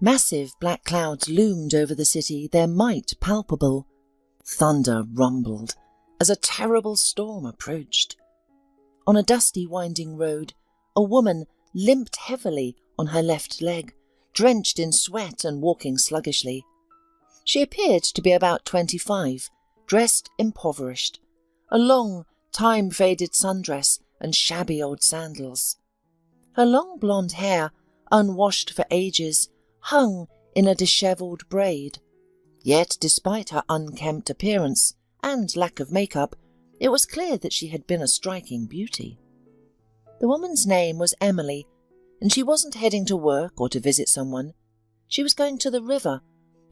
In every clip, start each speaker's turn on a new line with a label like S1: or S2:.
S1: Massive black clouds loomed over the city, their might palpable. Thunder rumbled as a terrible storm approached. On a dusty winding road, a woman limped heavily on her left leg, drenched in sweat and walking sluggishly. She appeared to be about 25, dressed impoverished, a long, time-faded sundress and shabby old sandals. Her long blonde hair, unwashed for ages, hung in a dishevelled braid. Yet, despite her unkempt appearance and lack of makeup, it was clear that she had been a striking beauty. The woman's name was Emily, and she wasn't heading to work or to visit someone. She was going to the river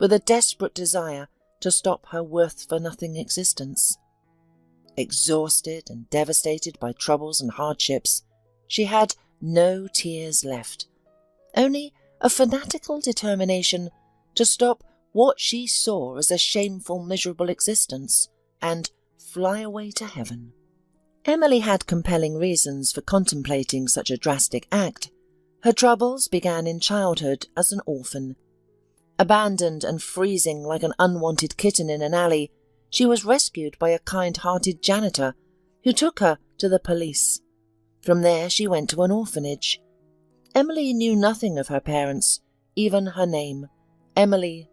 S1: with a desperate desire to stop her worth-for-nothing existence. Exhausted and devastated by troubles and hardships, she had no tears left, only a fanatical determination to stop what she saw as a shameful, miserable existence and fly away to heaven. Emily had compelling reasons for contemplating such a drastic act. Her troubles began in childhood as an orphan. Abandoned and freezing like an unwanted kitten in an alley, she was rescued by a kind-hearted janitor who took her to the police. From there she went to an orphanage. Emily knew nothing of her parents, even her name. Emily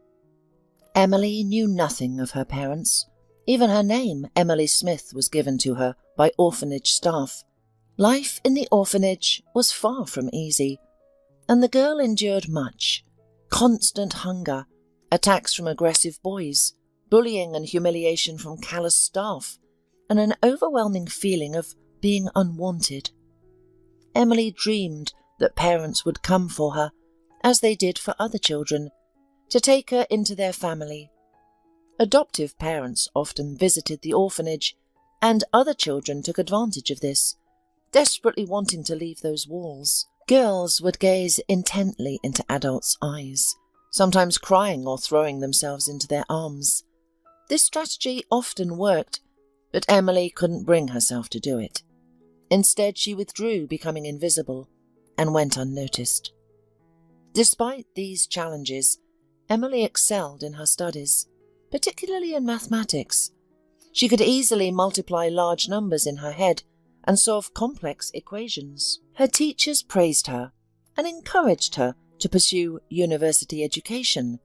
S1: knew nothing of her parents. Even her name, Emily Smith, was given to her by orphanage staff. Life in the orphanage was far from easy, and the girl endured much. Constant hunger, attacks from aggressive boys, bullying and humiliation from callous staff, and an overwhelming feeling of being unwanted. Emily dreamed that parents would come for her, as they did for other children, to take her into their family. Adoptive parents often visited the orphanage, and other children took advantage of this, desperately wanting to leave those walls. Girls would gaze intently into adults' eyes, sometimes crying or throwing themselves into their arms. This strategy often worked, but Emily couldn't bring herself to do it. Instead, she withdrew, becoming invisible, and went unnoticed. Despite these challenges, Emily excelled in her studies, particularly in mathematics. She could easily multiply large numbers in her head and solve complex equations. Her teachers praised her and encouraged her to pursue university education.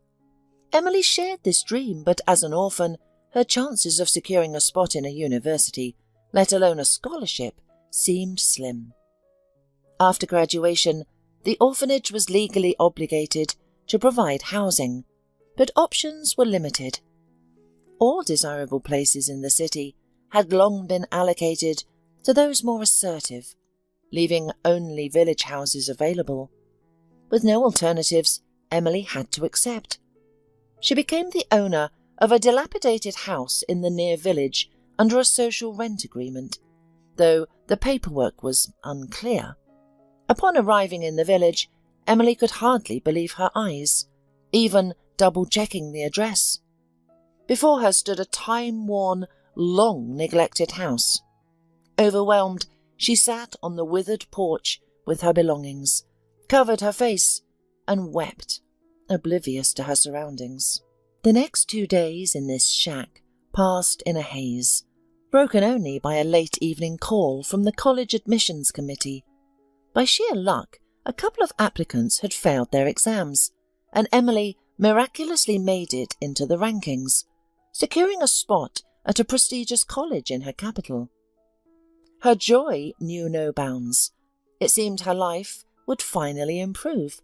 S1: Emily shared this dream, but as an orphan, her chances of securing a spot in a university, let alone a scholarship, seemed slim. After graduation, the orphanage was legally obligated to provide housing, but options were limited. All desirable places in the city had long been allocated to those more assertive, leaving only village houses available. With no alternatives, Emily had to accept. She became the owner of a dilapidated house in the near village under a social rent agreement, though the paperwork was unclear. Upon arriving in the village, Emily could hardly believe her eyes, even double-checking the address. Before her stood a time-worn, long-neglected house. Overwhelmed, she sat on the withered porch with her belongings, covered her face, and wept, oblivious to her surroundings. The next 2 days in this shack passed in a haze, broken only by a late evening call from the college admissions committee. By sheer luck, a couple of applicants had failed their exams, and Emily miraculously made it into the rankings, securing a spot at a prestigious college in her capital. Her joy knew no bounds. It seemed her life would finally improve,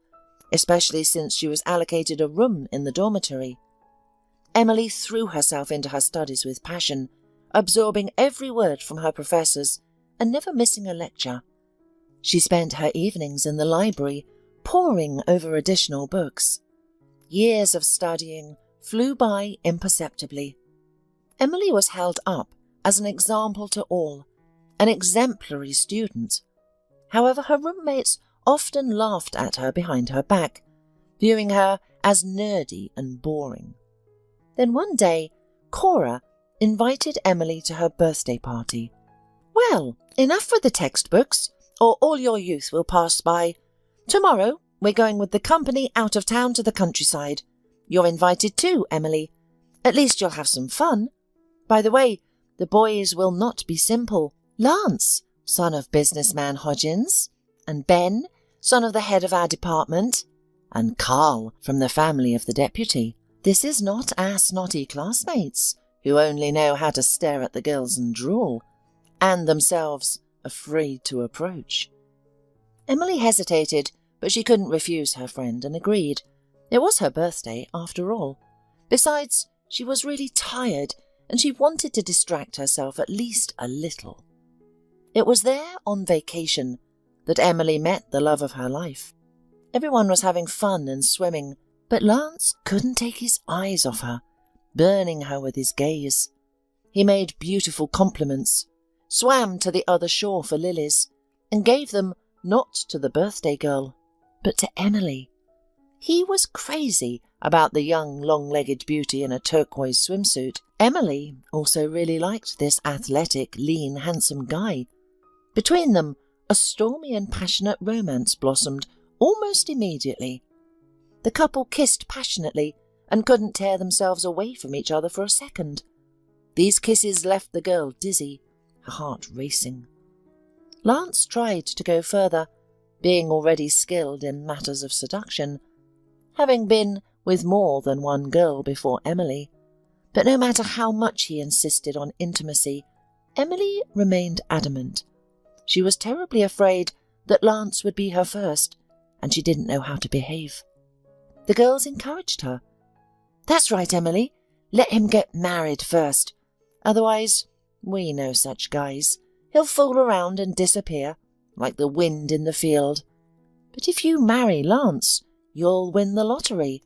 S1: especially since she was allocated a room in the dormitory. Emily threw herself into her studies with passion, absorbing every word from her professors and never missing a lecture. She spent her evenings in the library, poring over additional books. Years of studying flew by imperceptibly. Emily was held up as an example to all, an exemplary student. However, her roommates often laughed at her behind her back, viewing her as nerdy and boring. Then one day, Cora invited Emily to her birthday party. "Well, enough with the textbooks, or all your youth will pass by. Tomorrow we're going with the company out of town to the countryside. You're invited too, Emily. At least you'll have some fun. By the way, the boys will not be simple. Lance, son of businessman Hodgins, and Ben, son of the head of our department, and Carl from the family of the deputy. This is not our snotty classmates who only know how to stare at the girls and drool, and themselves afraid to approach. Emily hesitated, but she couldn't refuse her friend and agreed. It was her birthday, after all. Besides, she was really tired, and she wanted to distract herself at least a little. It was there, on vacation, that Emily met the love of her life. Everyone was having fun and swimming, but Lance couldn't take his eyes off her, burning her with his gaze. He made beautiful compliments, swam to the other shore for lilies, and gave them not to the birthday girl, but to Emily. He was crazy about the young, long-legged beauty in a turquoise swimsuit. Emily also really liked this athletic, lean, handsome guy. Between them, a stormy and passionate romance blossomed almost immediately. The couple kissed passionately and couldn't tear themselves away from each other for a second. These kisses left the girl dizzy, her heart racing. Lance tried to go further, being already skilled in matters of seduction, having been with more than one girl before Emily. But no matter how much he insisted on intimacy, Emily remained adamant. She was terribly afraid that Lance would be her first, and she didn't know how to behave. The girls encouraged her. "That's right, Emily. Let him get married first. Otherwise, we know such guys. He'll fool around and disappear, like the wind in the field. But if you marry Lance, you'll win the lottery.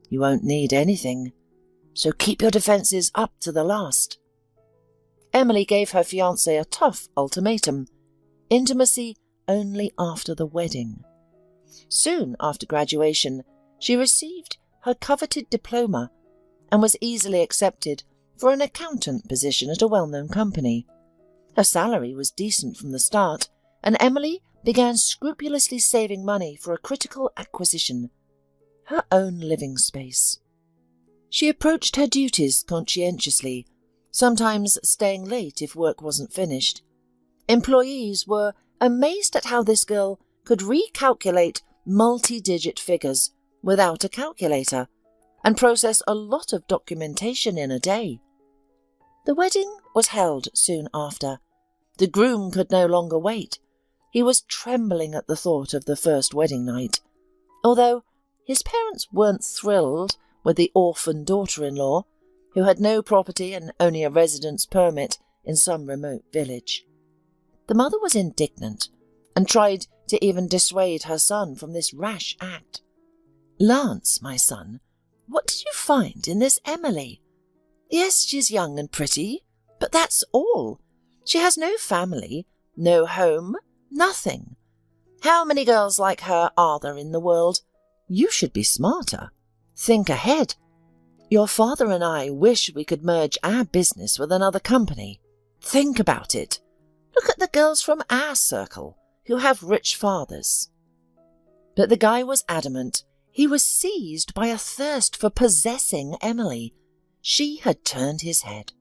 S1: You won't need anything. So keep your defences up to the last." Emily gave her fiancé a tough ultimatum. Intimacy only after the wedding. Soon after graduation, she received her coveted diploma and was easily accepted for an accountant position at a well-known company. Her salary was decent from the start, and Emily began scrupulously saving money for a critical acquisition, her own living space. She approached her duties conscientiously, sometimes staying late if work wasn't finished. Employees were amazed at how this girl could recalculate multi-digit figures without a calculator and process a lot of documentation in a day. The wedding was held soon after. The groom could no longer wait. He was trembling at the thought of the first wedding night. Although his parents weren't thrilled with the orphan daughter-in-law, who had no property and only a residence permit in some remote village. The mother was indignant and tried to even dissuade her son from this rash act. "Lance, my son, what did you find in this Emily? Yes, she's young and pretty, but that's all. She has no family, no home, nothing. How many girls like her are there in the world? You should be smarter. Think ahead. Your father and I wish we could merge our business with another company. Think about it. Look at the girls from our circle who have rich fathers." But the guy was adamant. He was seized by a thirst for possessing Emily. She had turned his head.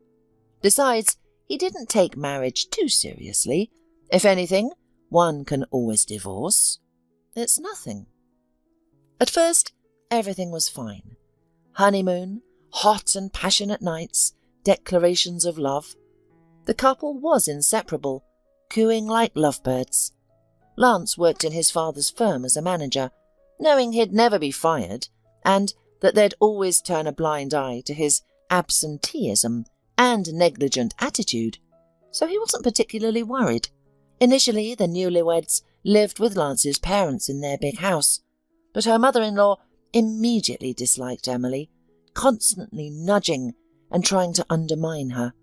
S1: Besides, he didn't take marriage too seriously. If anything, one can always divorce. It's nothing. At first, everything was fine. Honeymoon, hot and passionate nights, declarations of love. The couple was inseparable, cooing like lovebirds. Lance worked in his father's firm as a manager, knowing he'd never be fired, and that they'd always turn a blind eye to his absenteeism and negligent attitude, so he wasn't particularly worried. Initially, the newlyweds lived with Lance's parents in their big house, but her mother-in-law immediately disliked Emily, constantly nudging and trying to undermine her.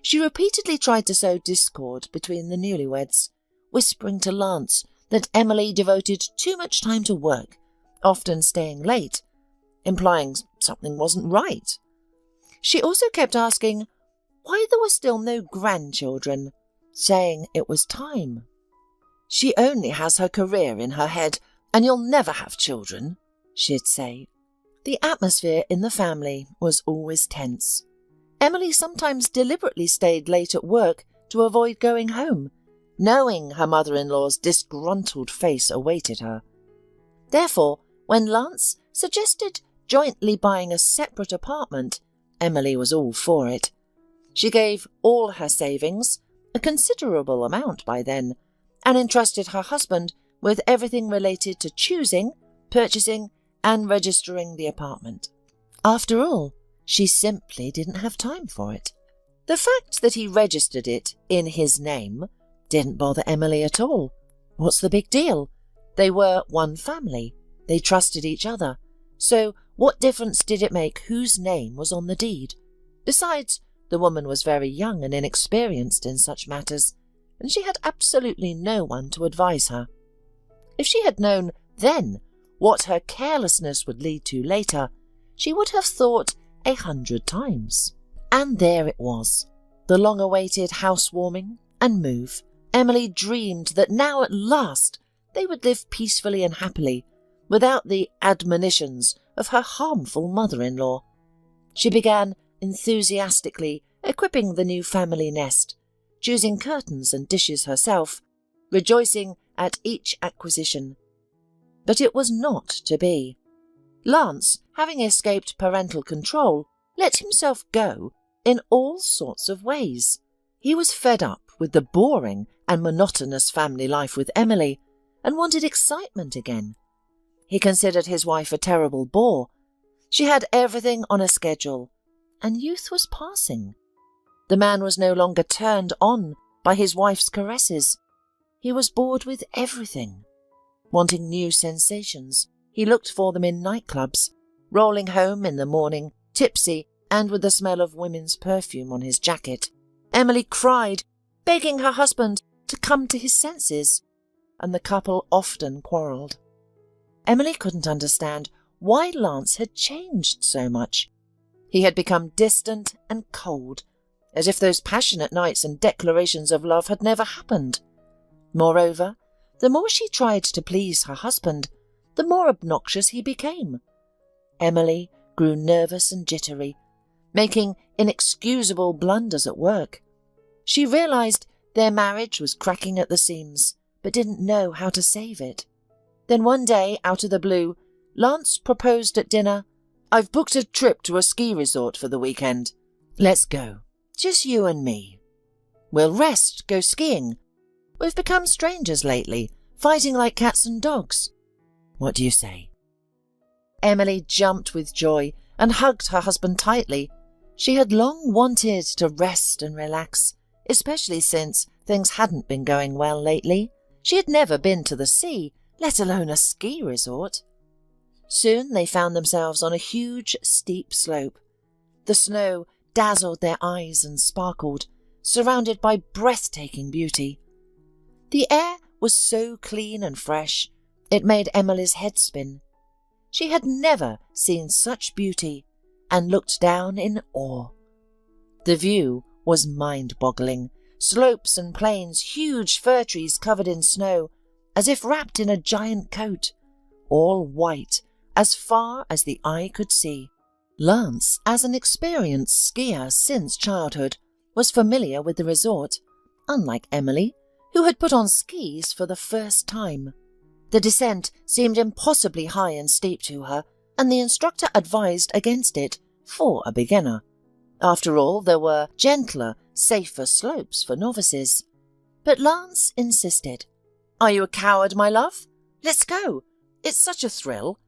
S1: She repeatedly tried to sow discord between the newlyweds, whispering to Lance that Emily devoted too much time to work, often staying late, implying something wasn't right. She also kept asking why there were still no grandchildren, saying it was time. "She only has her career in her head. and you'll never have children, she'd say. The atmosphere in the family was always tense. Emily sometimes deliberately stayed late at work to avoid going home, knowing her mother-in-law's disgruntled face awaited her. Therefore, when Lance suggested jointly buying a separate apartment, Emily was all for it. She gave all her savings, a considerable amount by then, and entrusted her husband with everything related to choosing, purchasing, and registering the apartment. After all, she simply didn't have time for it. The fact that he registered it in his name didn't bother Emily at all. What's the big deal? They were one family. They trusted each other. So what difference did it make whose name was on the deed? Besides, the woman was very young and inexperienced in such matters, and she had absolutely no one to advise her. If she had known then what her carelessness would lead to later, she would have thought 100 times. And there it was, the long-awaited housewarming and move. Emily dreamed that now at last they would live peacefully and happily, without the admonitions of her harmful mother-in-law. She began enthusiastically equipping the new family nest, choosing curtains and dishes herself, rejoicing at each acquisition. But it was not to be. Lance, having escaped parental control, let himself go in all sorts of ways. He was fed up with the boring and monotonous family life with Emily and wanted excitement again. He considered his wife a terrible bore. She had everything on a schedule, and youth was passing. The man was no longer turned on by his wife's caresses. He was bored with everything. Wanting new sensations, he looked for them in nightclubs, rolling home in the morning, tipsy and with the smell of women's perfume on his jacket. Emily cried, begging her husband to come to his senses, and the couple often quarrelled. Emily couldn't understand why Lance had changed so much. He had become distant and cold, as if those passionate nights and declarations of love had never happened. Moreover, the more she tried to please her husband, the more obnoxious he became. Emily grew nervous and jittery, making inexcusable blunders at work. She realised their marriage was cracking at the seams, but didn't know how to save it. Then one day, out of the blue, Lance proposed at dinner, "I've booked a trip to a ski resort for the weekend. Let's go. Just you and me. We'll rest, go skiing. We've become strangers lately, fighting like cats and dogs. What do you say?" Emily jumped with joy and hugged her husband tightly. She had long wanted to rest and relax, especially since things hadn't been going well lately. She had never been to the sea, let alone a ski resort. Soon they found themselves on a huge, steep slope. The snow dazzled their eyes and sparkled, surrounded by breathtaking beauty. The air was so clean and fresh, it made Emily's head spin. She had never seen such beauty and looked down in awe. The view was mind-boggling. Slopes and plains, huge fir trees covered in snow, as if wrapped in a giant coat, all white as far as the eye could see. Lance, as an experienced skier since childhood, was familiar with the resort, unlike Emily, who had put on skis for the first time. The descent seemed impossibly high and steep to her, and the instructor advised against it for a beginner. After all, there were gentler, safer slopes for novices. But Lance insisted. "Are you a coward, my love? Let's go. It's such a thrill.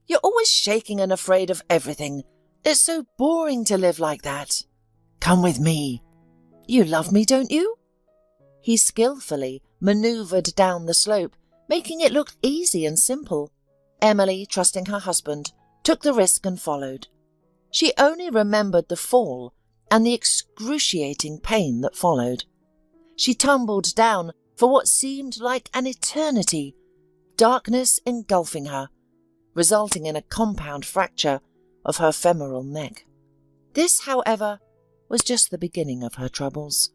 S1: You're always shaking and afraid of everything. It's so boring to live like that. Come with me. You love me, don't you?" He skillfully manoeuvred down the slope, making it look easy and simple. Emily, trusting her husband, took the risk and followed. She only remembered the fall and the excruciating pain that followed. She tumbled down for what seemed like an eternity, darkness engulfing her, resulting in a compound fracture of her femoral neck. This, however, was just the beginning of her troubles.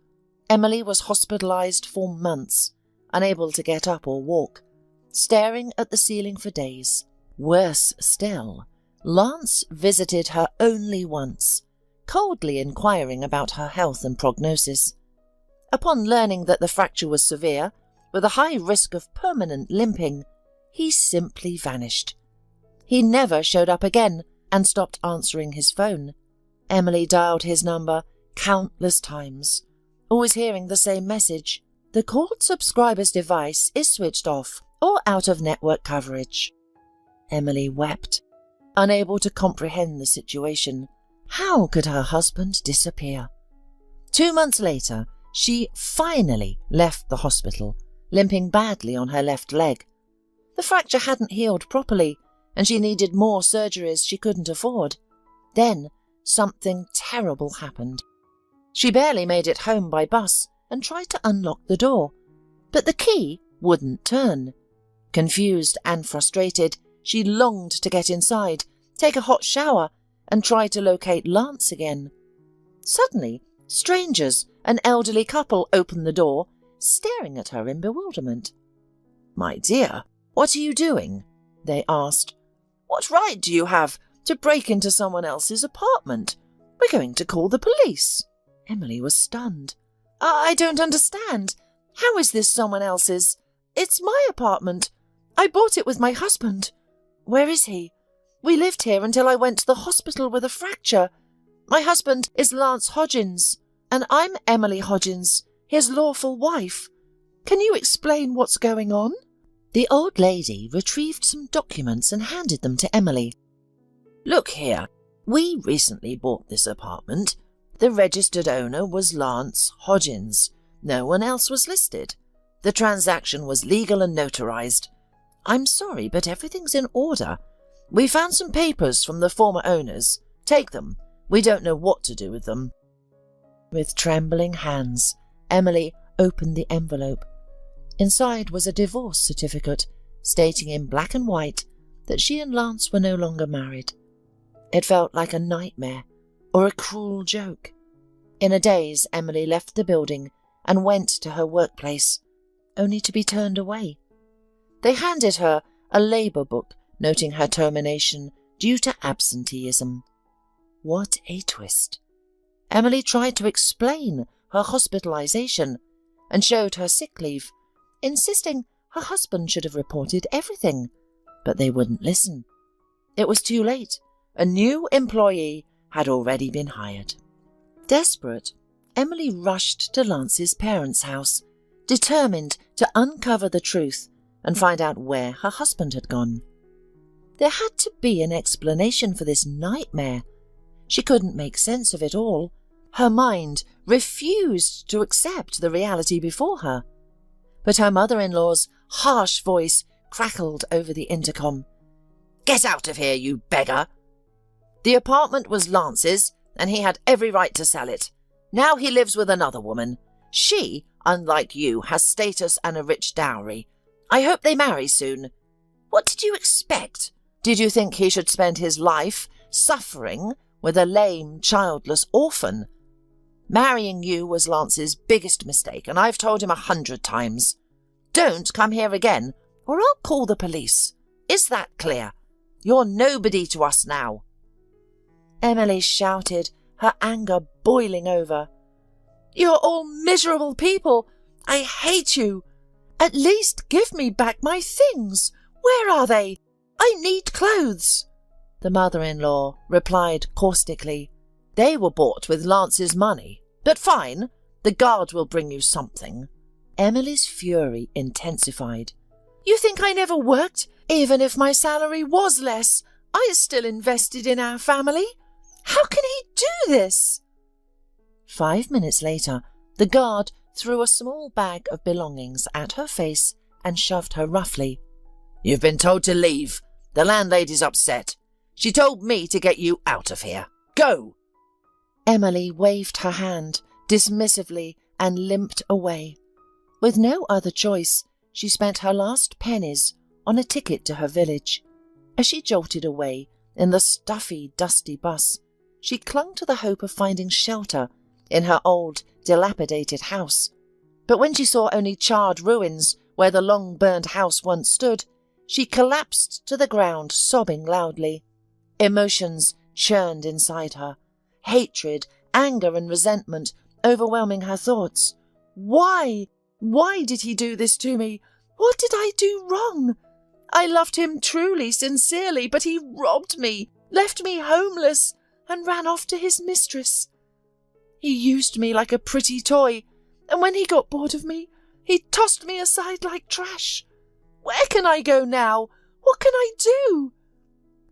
S1: Emily was hospitalized for months, unable to get up or walk. staring at the ceiling for days. Worse still, Lance visited her only once, coldly inquiring about her health and prognosis. Upon learning that the fracture was severe, with a high risk of permanent limping, he simply vanished. He never showed up again and stopped answering his phone. Emily dialed his number countless times, always hearing the same message: "The called subscriber's device is switched off or out of network coverage." Emily wept, unable to comprehend the situation. How could her husband disappear? 2 months later, she finally left the hospital, limping badly on her left leg. The fracture hadn't healed properly, and she needed more surgeries she couldn't afford. Then something terrible happened. She barely made it home by bus and tried to unlock the door, but the key wouldn't turn. Confused and frustrated, she longed to get inside, take a hot shower, and try to locate Lance again. Suddenly, strangers, an elderly couple, opened the door, staring at her in bewilderment. "My dear, what are you doing?" they asked. "What right do you have to break into someone else's apartment? We're going to call the police." Emily was stunned. I don't understand. How is this someone else's? It's my apartment. I bought it with my husband." "Where is he?" "We lived here until I went to the hospital with a fracture. My husband is Lance Hodgins, and I'm Emily Hodgins, his lawful wife. Can you explain what's going on?" The old lady retrieved some documents and handed them to Emily. "Look here, we recently bought this apartment. The registered owner was Lance Hodgins. No one else was listed. The transaction was legal and notarized. I'm sorry, but everything's in order. We found some papers from the former owners. Take them. We don't know what to do with them." With trembling hands, Emily opened the envelope. Inside was a divorce certificate, stating in black and white that she and Lance were no longer married. It felt like a nightmare or a cruel joke. In a daze, Emily left the building and went to her workplace, only to be turned away. They handed her a labour book noting her termination due to absenteeism. What a twist. Emily tried to explain her hospitalization and showed her sick leave, insisting her husband should have reported everything, but they wouldn't listen. It was too late. A new employee had already been hired. Desperate, Emily rushed to Lance's parents' house, determined to uncover the truth and find out where her husband had gone. There had to be an explanation for this nightmare. She couldn't make sense of it all. Her mind refused to accept the reality before her. But her mother-in-law's harsh voice crackled over the intercom. "Get out of here, you beggar! The apartment was Lance's, and he had every right to sell it. Now he lives with another woman. She, unlike you, has status and a rich dowry. I hope they marry soon. What did you expect? Did you think he should spend his life suffering with a lame, childless orphan? Marrying you was Lance's biggest mistake, and I've told him 100 times. Don't come here again, or I'll call the police. Is that clear? You're nobody to us now." Emily shouted, her anger boiling over. "You're all miserable people. I hate you. At least give me back my things. Where are they? I need clothes." The mother-in-law replied caustically. "They were bought with Lance's money. But fine, the guard will bring you something." Emily's fury intensified. "You think I never worked? Even if my salary was less, I still invested in our family. How can he do this?" 5 minutes later, the guard threw a small bag of belongings at her face and shoved her roughly. "You've been told to leave. The landlady's upset. She told me to get you out of here. Go!" Emily waved her hand dismissively and limped away. With no other choice, she spent her last pennies on a ticket to her village. As she jolted away in the stuffy, dusty bus, she clung to the hope of finding shelter in her old, dilapidated house. But when she saw only charred ruins where the long-burned house once stood, she collapsed to the ground, sobbing loudly. Emotions churned inside her. Hatred, anger and resentment overwhelming her thoughts. Why? Why did he do this to me? What did I do wrong? I loved him truly, sincerely, but he robbed me, left me homeless, and ran off to his mistress. He used me like a pretty toy, and when he got bored of me, he tossed me aside like trash. Where can I go now? What can I do?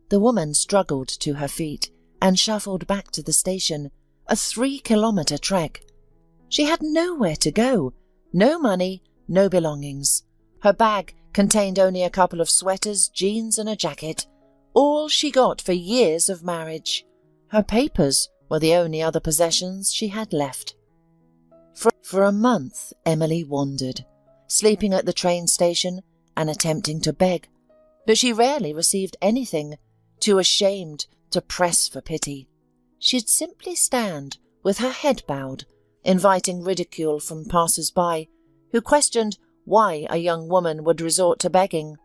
S1: The woman struggled to her feet and shuffled back to the station, a 3-kilometre trek. She had nowhere to go, no money, no belongings. Her bag contained only a couple of sweaters, jeans and a jacket, all she got for years of marriage. Her papers were the only other possessions she had left. For a month, Emily wandered, sleeping at the train station and attempting to beg, but she rarely received anything, too ashamed to press for pity. She'd simply stand with her head bowed, inviting ridicule from passers-by, who questioned why a young woman would resort to begging.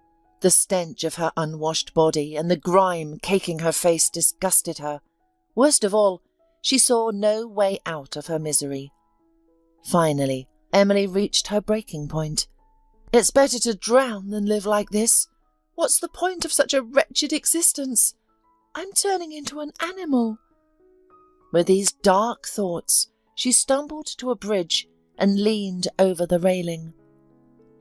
S1: The stench of her unwashed body and the grime caking her face disgusted her. Worst of all, she saw no way out of her misery. Finally, Emily reached her breaking point. It's better to drown than live like this. What's the point of such a wretched existence? I'm turning into an animal. With these dark thoughts, she stumbled to a bridge and leaned over the railing.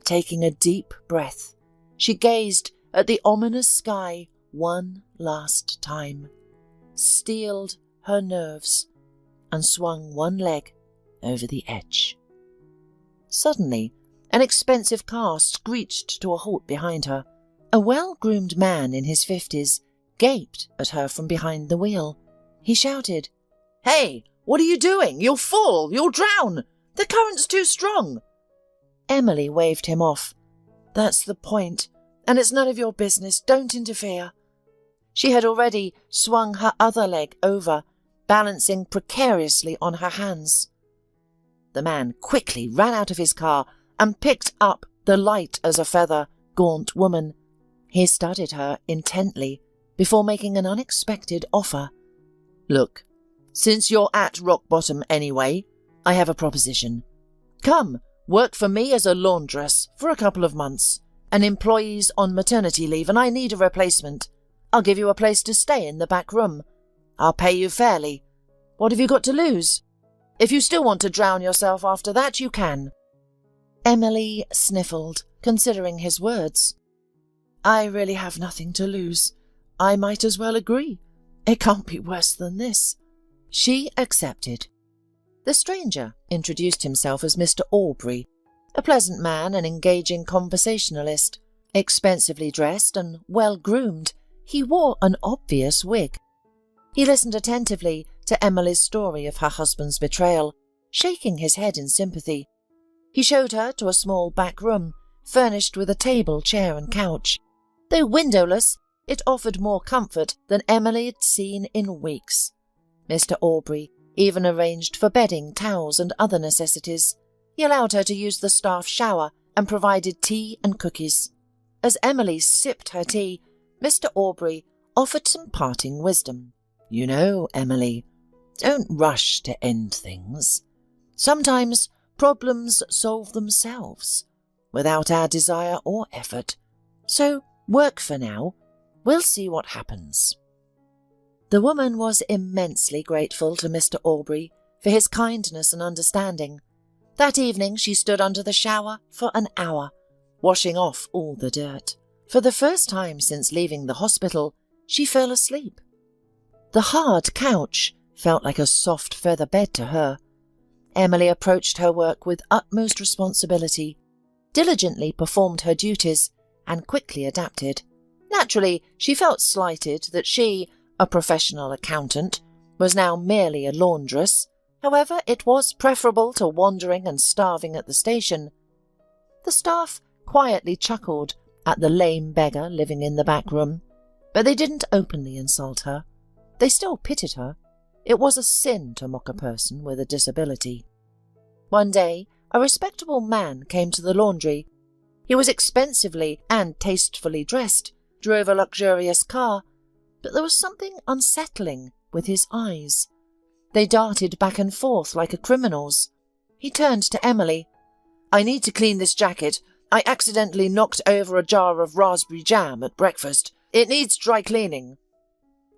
S1: Taking a deep breath, she gazed at the ominous sky one last time, steeled her nerves, and swung one leg over the edge. Suddenly, an expensive car screeched to a halt behind her. A well-groomed man in his 50s gaped at her from behind the wheel. He shouted, "Hey, what are you doing? You'll fall! You'll drown! The current's too strong!" Emily waved him off. "That's the point, and it's none of your business. Don't interfere." She had already swung her other leg over, balancing precariously on her hands. The man quickly ran out of his car and picked up the light as a feather, gaunt woman. He studied her intently before making an unexpected offer. "Look, since you're at rock bottom anyway, I have a proposition. Come, work for me as a laundress for a couple of months. An employee's on maternity leave and I need a replacement. I'll give you a place to stay in the back room. I'll pay you fairly. What have you got to lose? If you still want to drown yourself after that, you can." Emily sniffled, considering his words. "I really have nothing to lose. I might as well agree. It can't be worse than this." She accepted. The stranger introduced himself as Mr. Aubrey, a pleasant man and engaging conversationalist. Expensively dressed and well-groomed, he wore an obvious wig. He listened attentively to Emily's story of her husband's betrayal, shaking his head in sympathy. He showed her to a small back room, furnished with a table, chair and couch. Though windowless, it offered more comfort than Emily had seen in weeks. Mr. Aubrey even arranged for bedding, towels and other necessities. He allowed her to use the staff shower and provided tea and cookies. As Emily sipped her tea, Mr. Aubrey offered some parting wisdom. "You know, Emily, don't rush to end things. Sometimes problems solve themselves, without our desire or effort. So work for now. We'll see what happens." The woman was immensely grateful to Mr. Aubrey for his kindness and understanding. That evening she stood under the shower for an hour, washing off all the dirt. For the first time since leaving the hospital, she fell asleep. The hard couch felt like a soft feather bed to her. Emily approached her work with utmost responsibility, diligently performed her duties, and quickly adapted. Naturally, she felt slighted that she, a professional accountant, was now merely a laundress. However, it was preferable to wandering and starving at the station. The staff quietly chuckled at the lame beggar living in the back room, but they didn't openly insult her. They still pitied her. It was a sin to mock a person with a disability. One day, a respectable man came to the laundry. He was expensively and tastefully dressed, drove a luxurious car, but there was something unsettling with his eyes. They darted back and forth like a criminal's. He turned to Emily. "I need to clean this jacket. I accidentally knocked over a jar of raspberry jam at breakfast. It needs dry cleaning."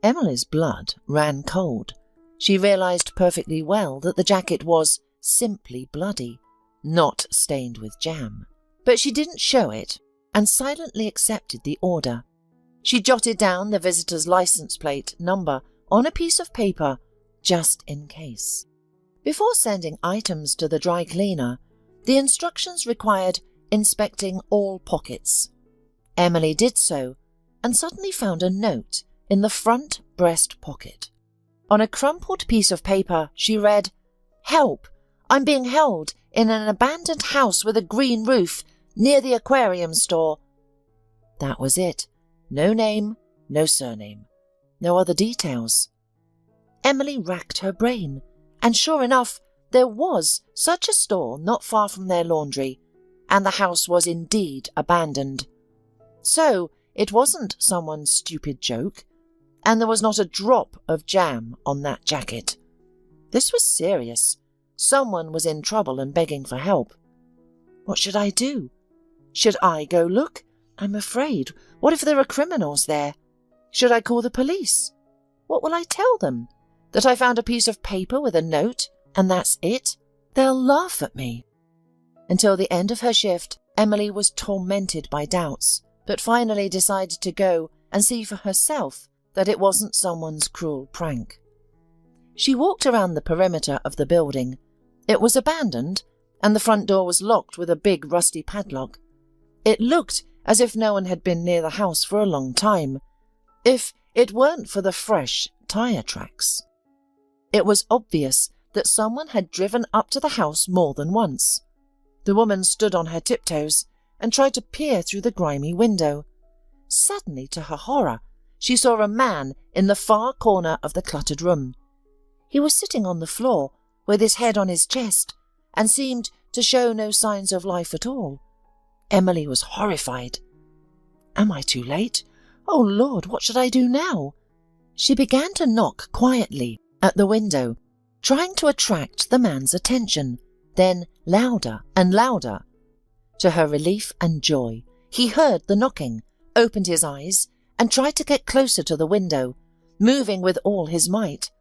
S1: Emily's blood ran cold. She realised perfectly well that the jacket was simply bloody, not stained with jam. But she didn't show it and silently accepted the order. She jotted down the visitor's license plate number on a piece of paper just in case. Before sending items to the dry cleaner, the instructions required inspecting all pockets. Emily did so and suddenly found a note in the front breast pocket. On a crumpled piece of paper, she read, "Help! I'm being held in an abandoned house with a green roof near the aquarium store." That was it. No name, no surname, no other details. Emily racked her brain, and sure enough, there was such a store not far from their laundry, and the house was indeed abandoned. So it wasn't someone's stupid joke, and there was not a drop of jam on that jacket. This was serious. Someone was in trouble and begging for help. What should I do? Should I go look? I'm afraid. What if there are criminals there? Should I call the police? What will I tell them? That I found a piece of paper with a note, and that's it? They'll laugh at me. Until the end of her shift, Emily was tormented by doubts, but finally decided to go and see for herself that it wasn't someone's cruel prank. She walked around the perimeter of the building. It was abandoned, and the front door was locked with a big rusty padlock. It looked as if no one had been near the house for a long time, if it weren't for the fresh tyre tracks. It was obvious that someone had driven up to the house more than once. The woman stood on her tiptoes and tried to peer through the grimy window. Suddenly, to her horror, she saw a man in the far corner of the cluttered room. He was sitting on the floor with his head on his chest and seemed to show no signs of life at all. Emily was horrified. Am I too late? Oh, Lord, what should I do now? She began to knock quietly at the window, trying to attract the man's attention, then louder and louder. To her relief and joy, he heard the knocking, opened his eyes, and tried to get closer to the window, moving with all his might.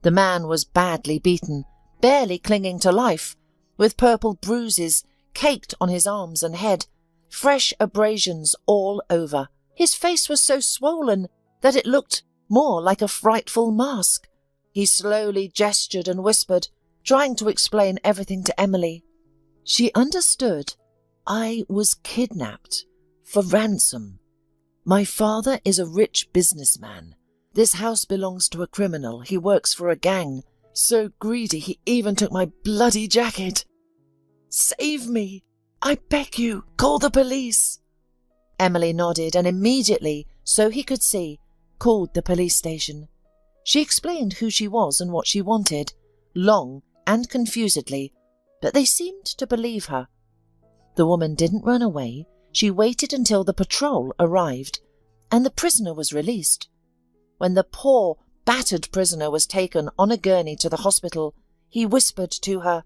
S1: The man was badly beaten, barely clinging to life, with purple bruises caked on his arms and head, fresh abrasions all over. His face was so swollen that it looked more like a frightful mask. He slowly gestured and whispered, trying to explain everything to Emily. She understood. I was kidnapped for ransom. My father is a rich businessman. This house belongs to a criminal. He works for a gang. So greedy he even took my bloody jacket. Save me! I beg you, call the police! Emily nodded and immediately, so he could see, called the police station. She explained who she was and what she wanted, long and confusedly, but they seemed to believe her. The woman didn't run away. She waited until the patrol arrived, and the prisoner was released. When the poor, battered prisoner was taken on a gurney to the hospital, he whispered to her,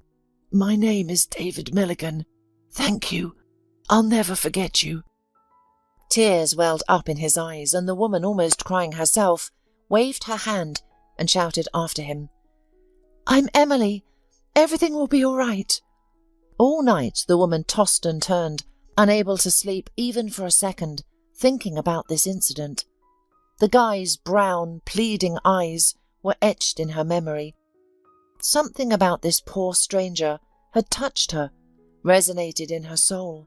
S1: "My name is David Milligan. Thank you. I'll never forget you." Tears welled up in his eyes, and the woman, almost crying herself, waved her hand and shouted after him, "I'm Emily. Everything will be all right." All night the woman tossed and turned, unable to sleep even for a second, thinking about this incident. The guy's brown, pleading eyes were etched in her memory. Something about this poor stranger had touched her, resonated in her soul.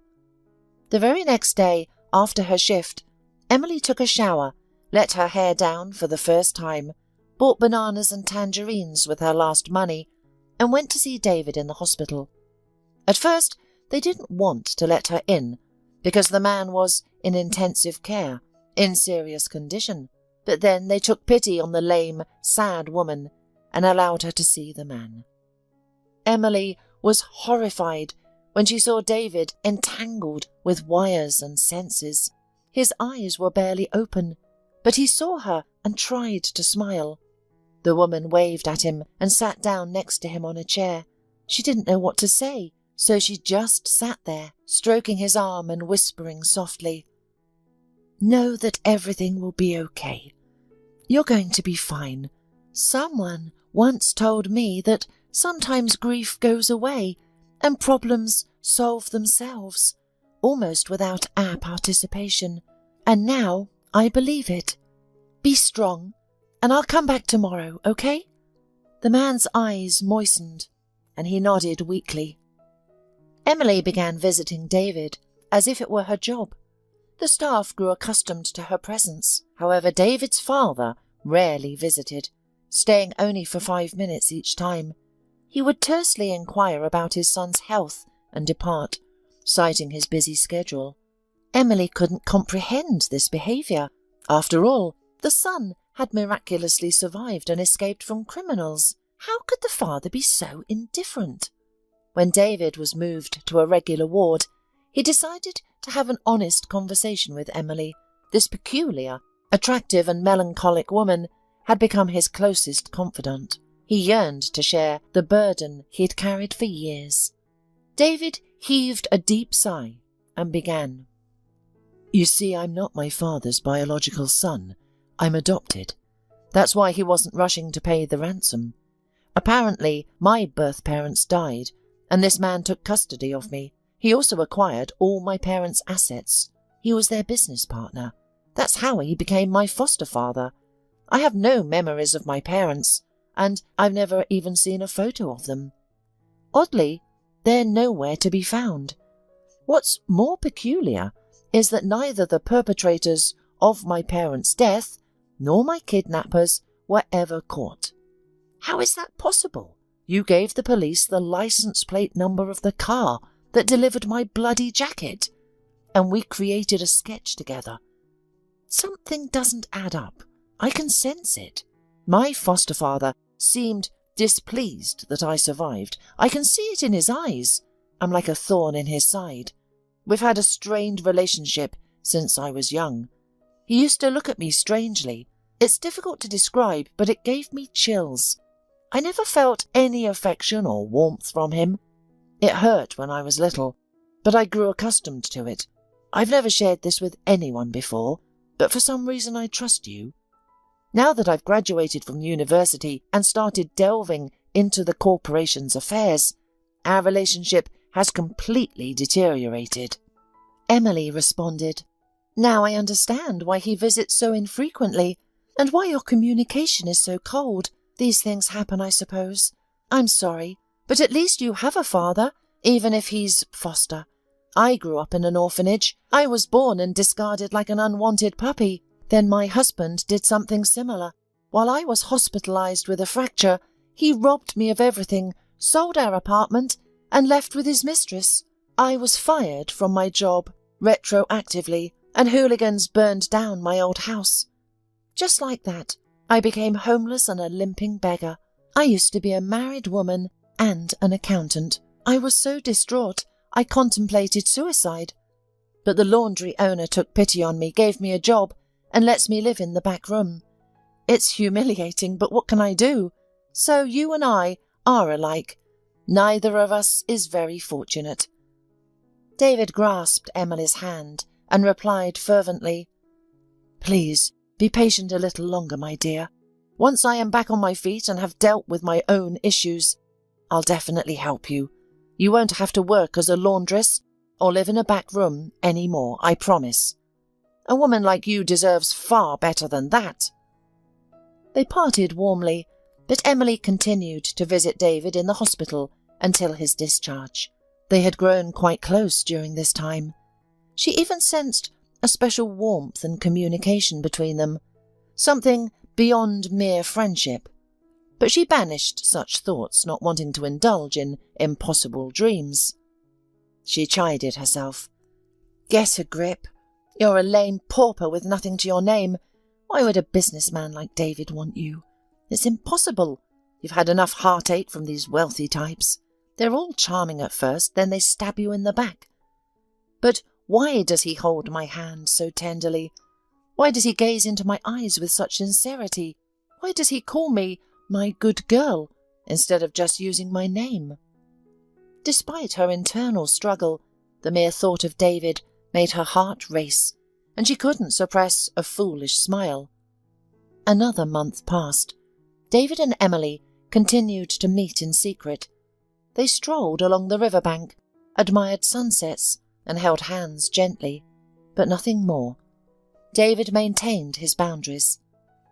S1: The very next day, after her shift, Emily took a shower, let her hair down for the first time, bought bananas and tangerines with her last money, and went to see David in the hospital. At first, they didn't want to let her in, because the man was in intensive care, in serious condition, but then they took pity on the lame, sad woman and allowed her to see the man. Emily was horrified when she saw David entangled with wires and senses. His eyes were barely open, but he saw her and tried to smile. The woman waved at him and sat down next to him on a chair. She didn't know what to say, so she just sat there, stroking his arm and whispering softly, "Know that everything will be okay. You're going to be fine. Someone once told me that sometimes grief goes away and problems solve themselves, almost without our participation. And now I believe it. Be strong, and I'll come back tomorrow, okay?" The man's eyes moistened, and he nodded weakly. Emily began visiting David as if it were her job. The staff grew accustomed to her presence. However, David's father rarely visited, staying only for 5 minutes each time. He would tersely inquire about his son's health and depart, citing his busy schedule. Emily couldn't comprehend this behaviour. After all, the son had miraculously survived and escaped from criminals. How could the father be so indifferent? When David was moved to a regular ward, he decided to have an honest conversation with Emily. This peculiar, attractive and melancholic woman had become his closest confidant. He yearned to share the burden he had carried for years. David heaved a deep sigh and began. "You see, I'm not my father's biological son. I'm adopted. That's why he wasn't rushing to pay the ransom. Apparently, my birth parents died, and this man took custody of me. He also acquired all my parents' assets. He was their business partner. That's how he became my foster father. I have no memories of my parents, and I've never even seen a photo of them. Oddly, they're nowhere to be found. What's more peculiar is that neither the perpetrators of my parents' death nor my kidnappers were ever caught. How is that possible? You gave the police the license plate number of the car that delivered my bloody jacket, and we created a sketch together. Something doesn't add up. I can sense it. My foster father seemed displeased that I survived. I can see it in his eyes. I'm like a thorn in his side. We've had a strained relationship since I was young. He used to look at me strangely. It's difficult to describe, but it gave me chills. I never felt any affection or warmth from him. It hurt when I was little, but I grew accustomed to it. I've never shared this with anyone before, but for some reason I trust you. Now that I've graduated from university and started delving into the corporation's affairs, our relationship has completely deteriorated." Emily responded, "Now I understand why he visits so infrequently, and why your communication is so cold. These things happen, I suppose. I'm sorry, but at least you have a father, even if he's foster. I grew up in an orphanage. I was born and discarded like an unwanted puppy. Then my husband did something similar. While I was hospitalized with a fracture, he robbed me of everything, sold our apartment, and left with his mistress. I was fired from my job, retroactively, and hooligans burned down my old house. Just like that, I became homeless and a limping beggar. I used to be a married woman and an accountant. I was so distraught, I contemplated suicide. But the laundry owner took pity on me, gave me a job, and lets me live in the back room. It's humiliating, but what can I do? So you and I are alike. Neither of us is very fortunate." David grasped Emily's hand and replied fervently, "Please, be patient a little longer, my dear. Once I am back on my feet and have dealt with my own issues, I'll definitely help you. You won't have to work as a laundress or live in a back room any more, I promise. A woman like you deserves far better than that." They parted warmly, but Emily continued to visit David in the hospital until his discharge. They had grown quite close during this time. She even sensed a special warmth and communication between them, something beyond mere friendship. But she banished such thoughts, not wanting to indulge in impossible dreams. She chided herself. "Get a grip. You're a lame pauper with nothing to your name. Why would a businessman like David want you? It's impossible. You've had enough heartache from these wealthy types. They're all charming at first, then they stab you in the back. But why does he hold my hand so tenderly? Why does he gaze into my eyes with such sincerity? Why does he call me my good girl instead of just using my name? Despite her internal struggle, the mere thought of David made her heart race, and she couldn't suppress a foolish smile. Another month passed. David and Emily continued to meet in secret. They strolled along the riverbank, admired sunsets, and held hands gently, but nothing more. David maintained his boundaries.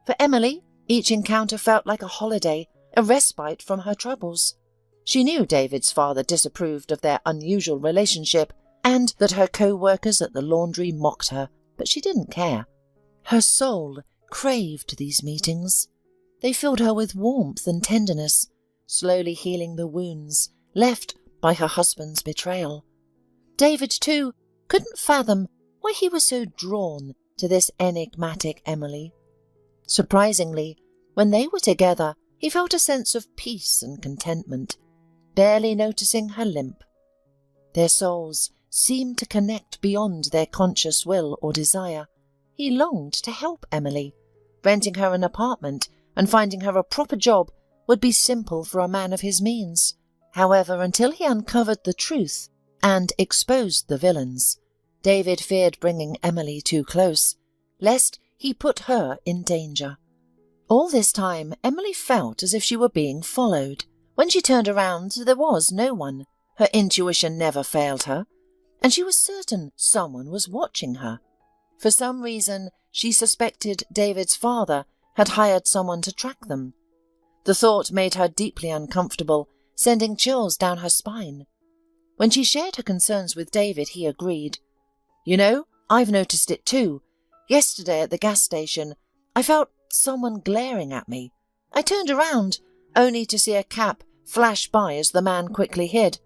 S1: For Emily, each encounter felt like a holiday, a respite from her troubles. She knew David's father disapproved of their unusual relationship and that her co-workers at the laundry mocked her, but she didn't care. Her soul craved these meetings. They filled her with warmth and tenderness, slowly healing the wounds left by her husband's betrayal. David, too, couldn't fathom why he was so drawn to this enigmatic Emily. Surprisingly, when they were together, he felt a sense of peace and contentment, barely noticing her limp. Their souls seemed to connect beyond their conscious will or desire. He longed to help Emily. Renting her an apartment and finding her a proper job would be simple for a man of his means. However, until he uncovered the truth and exposed the villains, David feared bringing Emily too close, lest he put her in danger. All this time, Emily felt as if she were being followed. When she turned around, there was no one. Her intuition never failed her, and she was certain someone was watching her. For some reason, she suspected David's father had hired someone to track them. The thought made her deeply uncomfortable, sending chills down her spine. When she shared her concerns with David, he agreed. "You know, I've noticed it too. Yesterday at the gas station, I felt someone glaring at me. I turned around, only to see a cap flash by as the man quickly hid.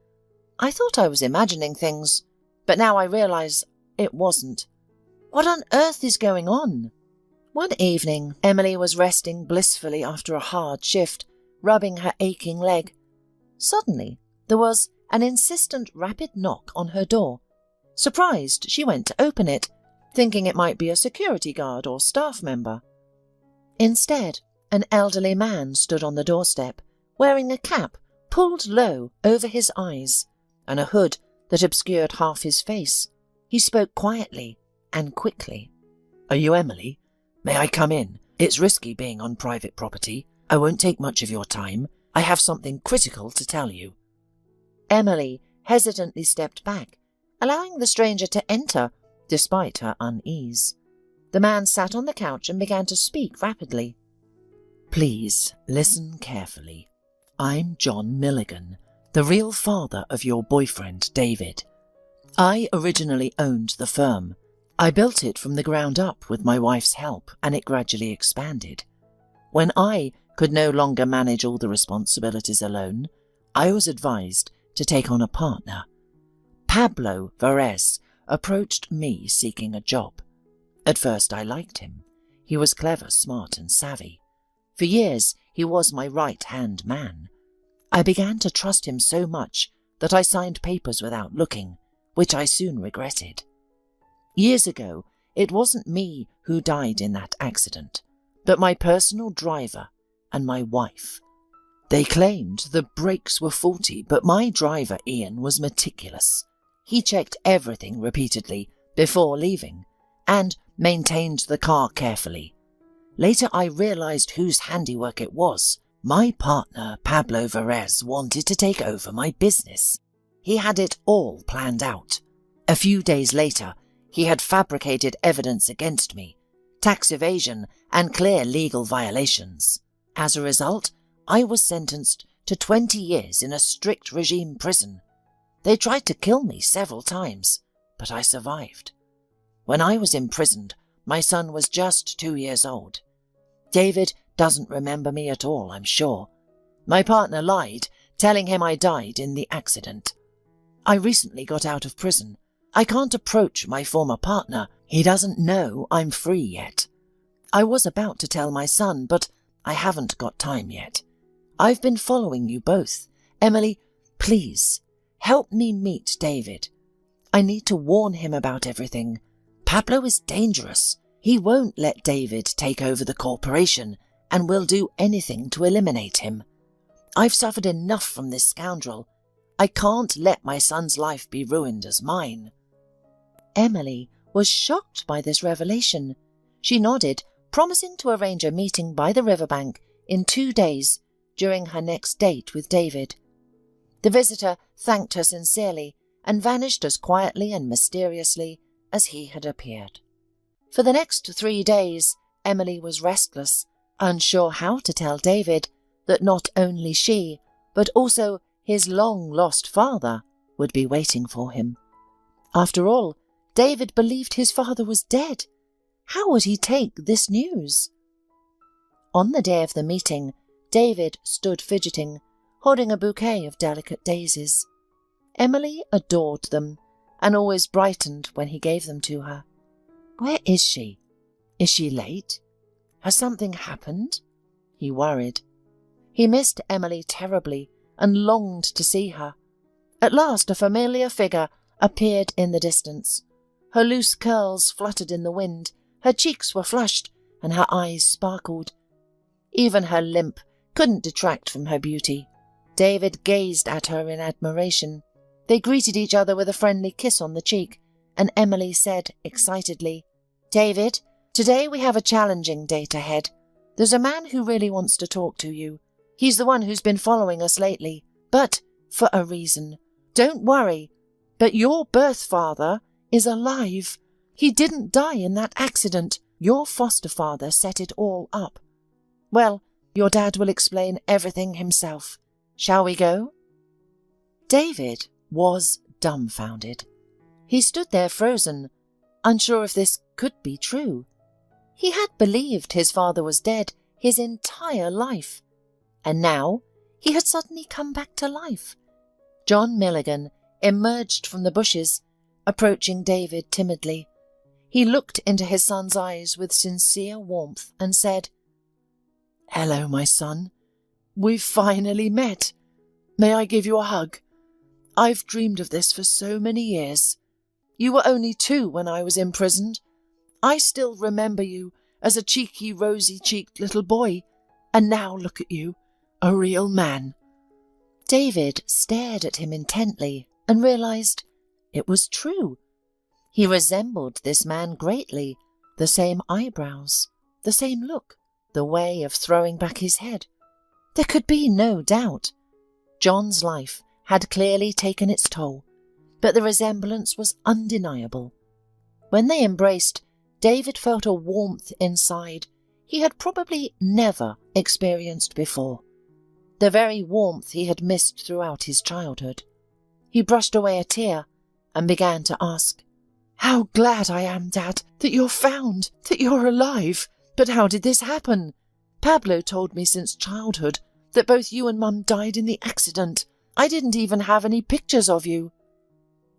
S1: I thought I was imagining things, but now I realize it wasn't. What on earth is going on?" One evening, Emily was resting blissfully after a hard shift, rubbing her aching leg. Suddenly, there was an insistent rapid knock on her door. Surprised, she went to open it, thinking it might be a security guard or staff member. Instead, an elderly man stood on the doorstep, wearing a cap pulled low over his eyes and a hood that obscured half his face. He spoke quietly and quickly. "Are you Emily? May I come in? It's risky being on private property. I won't take much of your time. I have something critical to tell you." Emily hesitantly stepped back, allowing the stranger to enter despite her unease. The man sat on the couch and began to speak rapidly. "Please listen carefully. I'm John Milligan, the real father of your boyfriend, David. I originally owned the firm. I built it from the ground up with my wife's help, and it gradually expanded. When I could no longer manage all the responsibilities alone, I was advised to take on a partner. Pablo Varese approached me seeking a job. At first I liked him. He was clever, smart and savvy. For years he was my right-hand man. I began to trust him so much that I signed papers without looking, which I soon regretted. Years ago, it wasn't me who died in that accident, but my personal driver and my wife. They claimed the brakes were faulty, but my driver, Ian, was meticulous. He checked everything repeatedly before leaving and maintained the car carefully. Later I realized whose handiwork it was. My partner, Pablo Varese, wanted to take over my business. He had it all planned out. A few days later, he had fabricated evidence against me, tax evasion and clear legal violations. As a result, I was sentenced to 20 years in a strict regime prison. They tried to kill me several times, but I survived. When I was imprisoned, my son was just 2 years old. David doesn't remember me at all, I'm sure. My partner lied, telling him I died in the accident. I recently got out of prison. I can't approach my former partner. He doesn't know I'm free yet. I was about to tell my son, but I haven't got time yet. I've been following you both. Emily, Please, help me meet David. I need to warn him about everything. Pablo is dangerous. He won't let David take over the corporation and will do anything to eliminate him. I've suffered enough from this scoundrel. I can't let my son's life be ruined as mine." Emily was shocked by this revelation. She nodded, promising to arrange a meeting by the riverbank in 2 days during her next date with David. The visitor thanked her sincerely and vanished as quietly and mysteriously as he had appeared. For the next 3 days, Emily was restless, unsure how to tell David that not only she, but also his long-lost father would be waiting for him. After all, David believed his father was dead. How would he take this news? On the day of the meeting, David stood fidgeting, holding a bouquet of delicate daisies. Emily adored them and always brightened when he gave them to her. Where is she? Is she late? Has something happened? He worried. He missed Emily terribly and longed to see her. At last a familiar figure appeared in the distance. Her loose curls fluttered in the wind, her cheeks were flushed, and her eyes sparkled. Even her limp couldn't detract from her beauty. David gazed at her in admiration. They greeted each other with a friendly kiss on the cheek, and Emily said excitedly, "David, today we have a challenging date ahead. There's a man who really wants to talk to you. He's the one who's been following us lately, but for a reason. Don't worry, but your birth father is alive. He didn't die in that accident. Your foster father set it all up. Well, your dad will explain everything himself. Shall we go?" David was dumbfounded. He stood there frozen, unsure if this could be true. He had believed his father was dead his entire life, and now he had suddenly come back to life. John Milligan emerged from the bushes, approaching David timidly. He looked into his son's eyes with sincere warmth and said, "Hello, my son. We've finally met. May I give you a hug? I've dreamed of this for so many years. You were only 2 when I was imprisoned. I still remember you as a cheeky, rosy-cheeked little boy, and now look at you, a real man." David stared at him intently and realized it was true. He resembled this man greatly, the same eyebrows, the same look, the way of throwing back his head. There could be no doubt. John's life had clearly taken its toll, but the resemblance was undeniable. When they embraced, David felt a warmth inside he had probably never experienced before, the very warmth he had missed throughout his childhood. He brushed away a tear and began to ask, "How glad I am, Dad, that you're found, that you're alive. But how did this happen? Pablo told me since childhood that both you and Mum died in the accident. I didn't even have any pictures of you.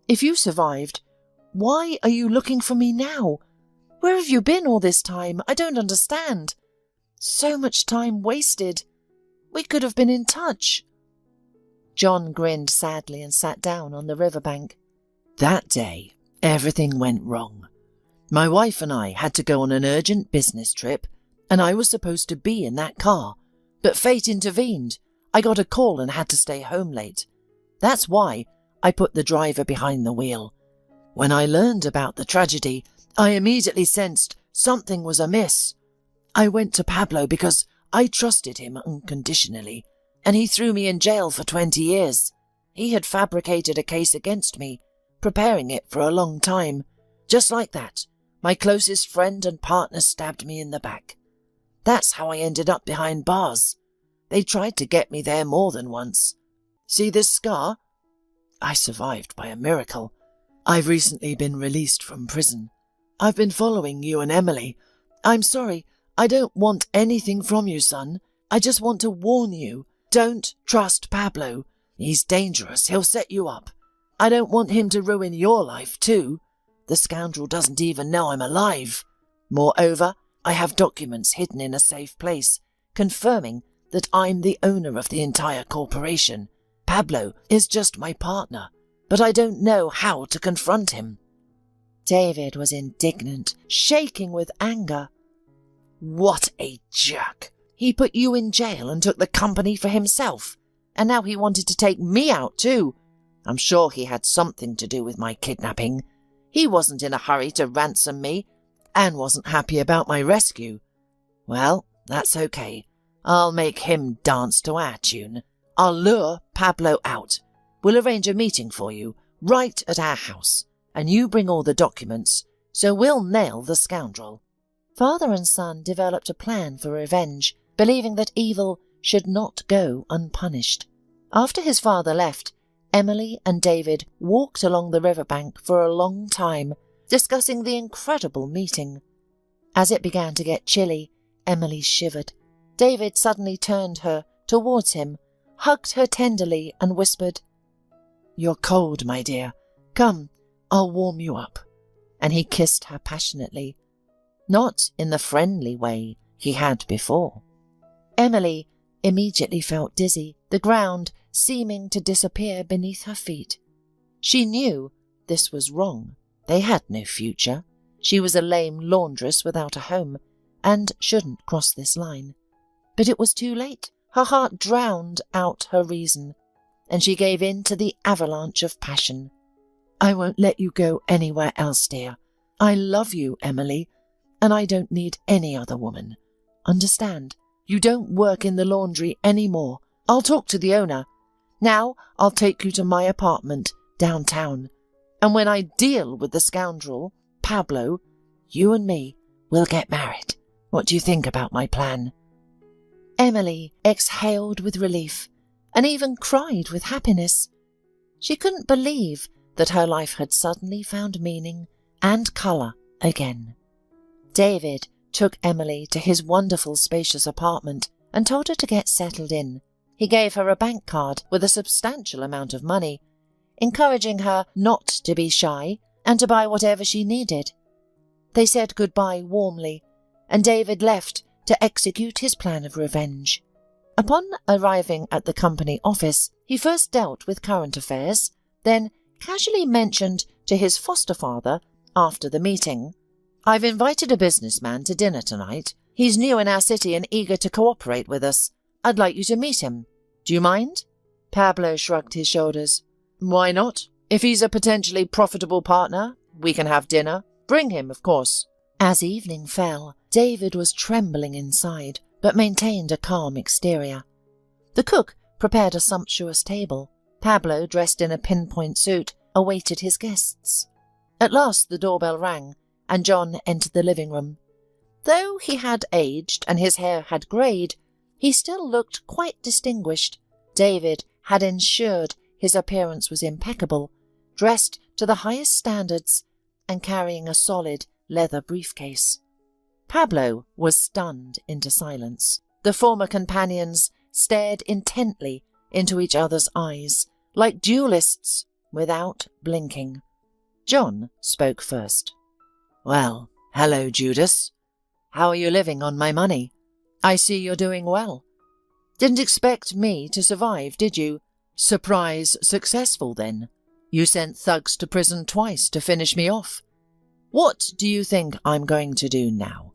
S1: If you survived, why are you looking for me now? Where have you been all this time? I don't understand. So much time wasted. We could have been in touch." John grinned sadly and sat down on the riverbank. "That day, everything went wrong. My wife and I had to go on an urgent business trip, and I was supposed to be in that car, but fate intervened. I got a call and had to stay home late. That's why I put the driver behind the wheel. When I learned about the tragedy, I immediately sensed something was amiss. I went to Pablo because I trusted him unconditionally, and he threw me in jail for 20 years. He had fabricated a case against me, preparing it for a long time. Just like that, my closest friend and partner stabbed me in the back. That's how I ended up behind bars. They tried to get me there more than once. See this scar? I survived by a miracle. I've recently been released from prison. I've been following you and Emily. I'm sorry, I don't want anything from you, son. I just want to warn you. Don't trust Pablo. He's dangerous. He'll set you up. I don't want him to ruin your life too. The scoundrel doesn't even know I'm alive. Moreover, I have documents hidden in a safe place, confirming that I'm the owner of the entire corporation. Pablo is just my partner, but I don't know how to confront him." David was indignant, shaking with anger. "What a jerk! He put you in jail and took the company for himself, and now he wanted to take me out too. I'm sure he had something to do with my kidnapping. He wasn't in a hurry to ransom me, and wasn't happy about my rescue. Well, that's okay. I'll make him dance to our tune. I'll lure Pablo out. We'll arrange a meeting for you, right at our house, and you bring all the documents, so we'll nail the scoundrel." Father and son developed a plan for revenge, believing that evil should not go unpunished. After his father left, Emily and David walked along the riverbank for a long time, discussing the incredible meeting. As it began to get chilly, Emily shivered. David suddenly turned her towards him, hugged her tenderly, and whispered, "You're cold, my dear. Come, I'll warm you up." And he kissed her passionately, not in the friendly way he had before. Emily immediately felt dizzy, the ground seeming to disappear beneath her feet. She knew this was wrong. They had no future. She was a lame laundress without a home, and shouldn't cross this line. But it was too late. Her heart drowned out her reason, and she gave in to the avalanche of passion. "I won't let you go anywhere else, dear. I love you, Emily, and I don't need any other woman. Understand? You don't work in the laundry anymore. I'll talk to the owner. Now I'll take you to my apartment downtown, and when I deal with the scoundrel, Pablo, you and me will get married. What do you think about my plan?" Emily exhaled with relief and even cried with happiness. She couldn't believe that her life had suddenly found meaning and colour again. David took Emily to his wonderful spacious apartment and told her to get settled in. He gave her a bank card with a substantial amount of money, encouraging her not to be shy and to buy whatever she needed. They said goodbye warmly, and David left to execute his plan of revenge. Upon arriving at the company office, he first dealt with current affairs, then casually mentioned to his foster father after the meeting, "I've invited a businessman to dinner tonight. He's new in our city and eager to cooperate with us. I'd like you to meet him. Do you mind?" Pablo shrugged his shoulders. "Why not? If he's a potentially profitable partner, we can have dinner. Bring him, of course." As evening fell, David was trembling inside, but maintained a calm exterior. The cook prepared a sumptuous table. Pablo, dressed in a pinpoint suit, awaited his guests. At last the doorbell rang, and John entered the living room. Though he had aged and his hair had greyed, he still looked quite distinguished. David had ensured his appearance was impeccable, dressed to the highest standards, and carrying a solid leather briefcase. Pablo was stunned into silence. The former companions stared intently into each other's eyes, like duelists, without blinking. John spoke first. "Well, hello, Judas. How are you living on my money? I see you're doing well. Didn't expect me to survive, did you? Surprise successful, then. You sent thugs to prison twice to finish me off. What do you think I'm going to do now?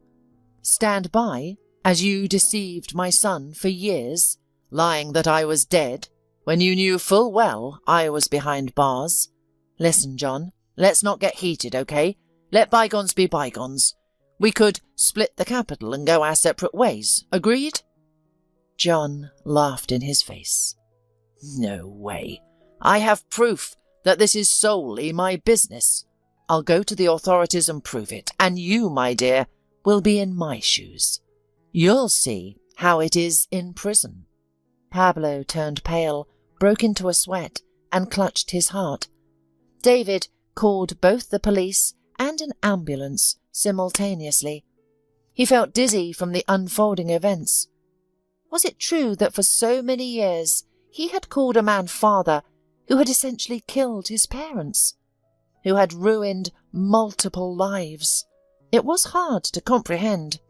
S1: Stand by as you deceived my son for years, lying that I was dead, when you knew full well I was behind bars? Listen, John, let's not get heated, okay? Let bygones be bygones. We could split the capital and go our separate ways. Agreed?" John laughed in his face. "No way. I have proof that this is solely my business. I'll go to the authorities and prove it, and you, my dear, will be in my shoes. You'll see how it is in prison." Pablo turned pale, broke into a sweat, and clutched his heart. David called both the police and an ambulance simultaneously. He felt dizzy from the unfolding events. Was it true that for so many years he had called a man father who had essentially killed his parents, who had ruined multiple lives? It was hard to comprehend.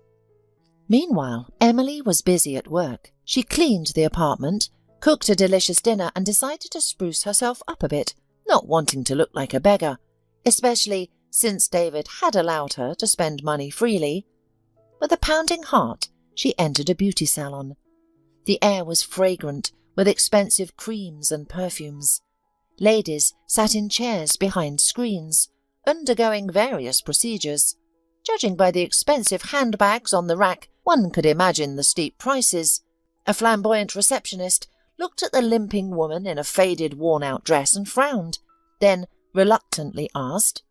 S1: Meanwhile, Emily was busy at work. She cleaned the apartment, cooked a delicious dinner and decided to spruce herself up a bit, not wanting to look like a beggar, especially since David had allowed her to spend money freely. With a pounding heart, she entered a beauty salon. The air was fragrant with expensive creams and perfumes. Ladies sat in chairs behind screens, undergoing various procedures. Judging by the expensive handbags on the rack, one could imagine the steep prices. A flamboyant receptionist looked at the limping woman in a faded, worn-out dress and frowned, then reluctantly asked,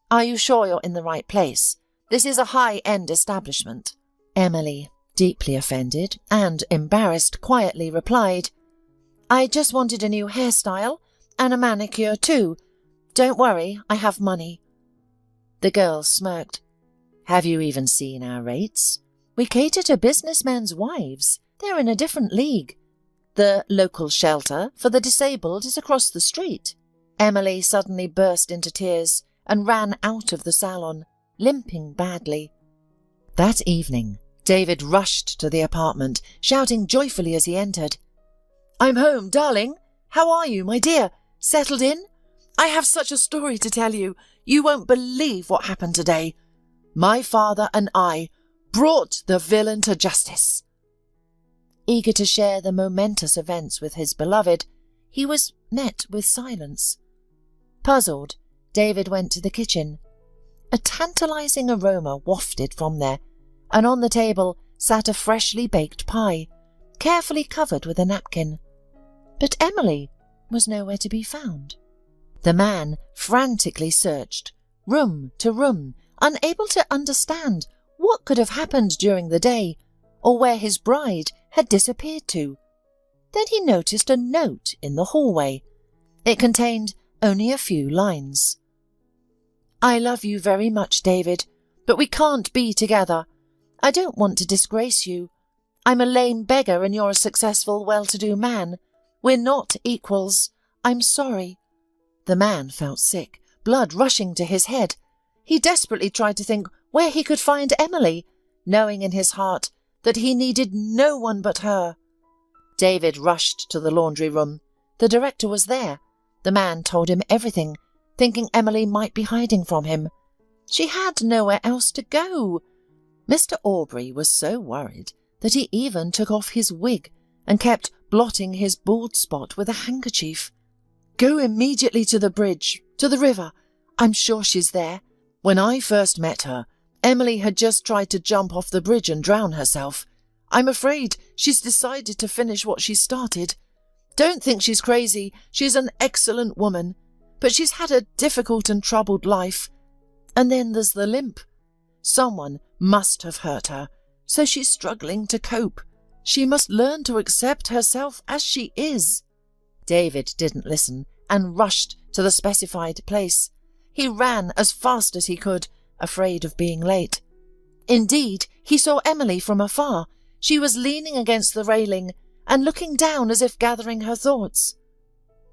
S1: "Are you sure you're in the right place? This is a high-end establishment." Emily, deeply offended and embarrassed, quietly replied, "I just wanted a new hairstyle and a manicure too. Don't worry, I have money." The girl smirked. "Have you even seen our rates? We cater to businessmen's wives. They're in a different league. The local shelter for the disabled is across the street." Emily suddenly burst into tears and ran out of the salon, limping badly. That evening, David rushed to the apartment, shouting joyfully as he entered, "I'm home, darling. How are you, my dear? Settled in? I have such a story to tell you. You won't believe what happened today. My father and I brought the villain to justice." Eager to share the momentous events with his beloved, he was met with silence. Puzzled, David went to the kitchen. A tantalizing aroma wafted from there, and on the table sat a freshly baked pie, carefully covered with a napkin. But Emily was nowhere to be found. The man frantically searched, room to room, unable to understand what could have happened during the day, or where his bride had disappeared to. Then he noticed a note in the hallway. It contained only a few lines. "I love you very much, David, but we can't be together. I don't want to disgrace you. I'm a lame beggar and you're a successful, well-to-do man. We're not equals. I'm sorry." The man felt sick, blood rushing to his head. He desperately tried to think where he could find Emily, knowing in his heart that he needed no one but her. David rushed to the laundry room. The director was there. The man told him everything, thinking Emily might be hiding from him. She had nowhere else to go. Mr. Aubrey was so worried that he even took off his wig and kept blotting his bald spot with a handkerchief. "Go immediately to the bridge, to the river. I'm sure she's there. When I first met her, Emily had just tried to jump off the bridge and drown herself. I'm afraid she's decided to finish what she started. Don't think she's crazy. She's an excellent woman. But she's had a difficult and troubled life. And then there's the limp. Someone must have hurt her, so she's struggling to cope. She must learn to accept herself as she is." David didn't listen and rushed to the specified place. He ran as fast as he could, afraid of being late. Indeed, he saw Emily from afar. She was leaning against the railing and looking down as if gathering her thoughts.